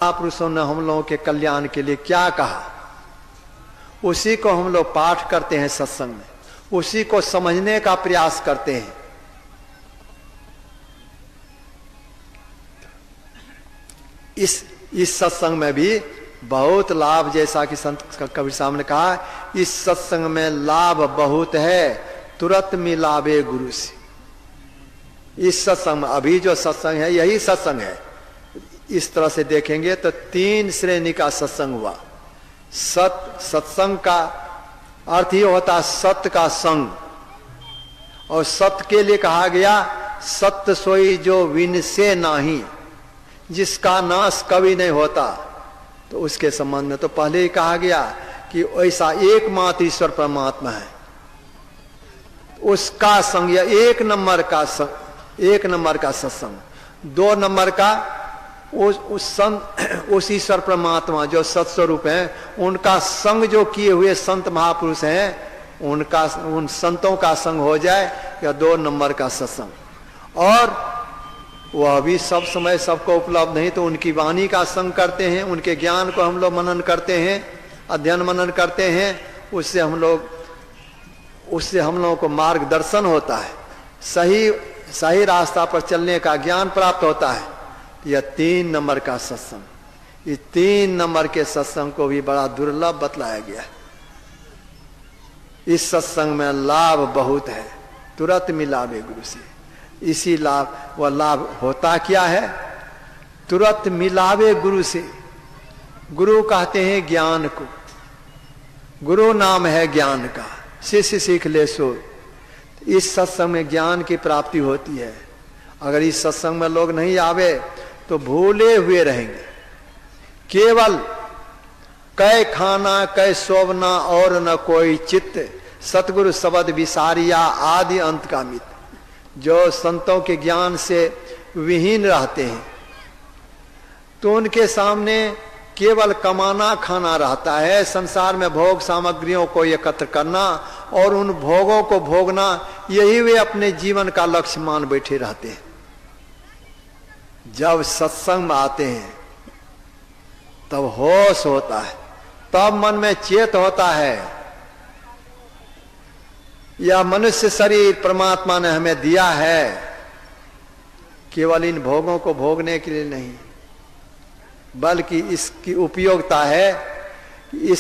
महापुरुषों ने हम लोगों के कल्याण के लिए क्या कहा, उसी को हम लोग पाठ करते हैं सत्संग में, उसी को समझने का प्रयास करते हैं। इस सत्संग में भी बहुत लाभ, जैसा कि संत कबीर साहब ने कहा, इस सत्संग में लाभ बहुत है, तुरंत मिलावे गुरु से। इस सत्संग में, अभी जो सत्संग है यही सत्संग है। इस तरह से देखेंगे तो 3 श्रेणी का सत्संग हुआ। सत्संग का अर्थ ही होता है सत्य का संग, और सत्य के लिए कहा गया सत्य सोई जो विनसे नाही, जिसका नाश कभी नहीं होता। तो उसके संबंध में तो पहले ही कहा गया कि ऐसा एकमात्र ईश्वर परमात्मा है, उसका संग या 1 नंबर का संग, 1 नंबर का सत्संग। 2 नंबर का उस ईश्वर परमात्मा जो सत्स्वरूप हैं, उनका संग जो किए हुए संत महापुरुष हैं, उन संतों का संग हो जाए, या 2 नंबर का सत्संग। और वह भी सब समय सबको उपलब्ध नहीं, तो उनकी वाणी का संग करते हैं, उनके ज्ञान को हम लोग मनन करते हैं, अध्ययन मनन करते हैं, उससे हम लोगों को मार्गदर्शन होता है, सही रास्ता पर चलने का ज्ञान प्राप्त होता है। यह 3 नंबर का सत्संग, इस 3 नंबर के सत्संग को भी बड़ा दुर्लभ बतलाया गया है। इस सत्संग में लाभ बहुत है, तुरंत मिलावे गुरु से। इसी वह लाभ होता क्या है, तुरंत मिलावे गुरु से। गुरु कहते हैं ज्ञान को, गुरु नाम है ज्ञान का, शिष्य सीख ले सो। इस सत्संग में ज्ञान की प्राप्ति होती है। अगर इस सत्संग में लोग नहीं आवे तो भूले हुए रहेंगे, केवल कै खाना कै सोवना और न कोई चित्त, सतगुरु शब्द विसारिया आदि अंत का मित। जो संतों के ज्ञान से विहीन रहते हैं, तो उनके सामने केवल कमाना खाना रहता है, संसार में भोग सामग्रियों को एकत्र करना और उन भोगों को भोगना, यही वे अपने जीवन का लक्ष्य मान बैठे रहते हैं। जब सत्संग में आते हैं तब होश होता है, तब मन में चेत होता है, यह मनुष्य शरीर परमात्मा ने हमें दिया है केवल इन भोगों को भोगने के लिए नहीं, बल्कि इसकी उपयोगिता है कि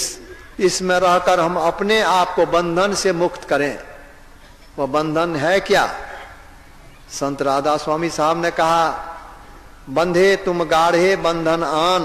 इसमें रहकर हम अपने आप को बंधन से मुक्त करें। वह बंधन है क्या? संत राधा स्वामी साहब ने कहा, बंधे तुम गाढ़े बंधन आन,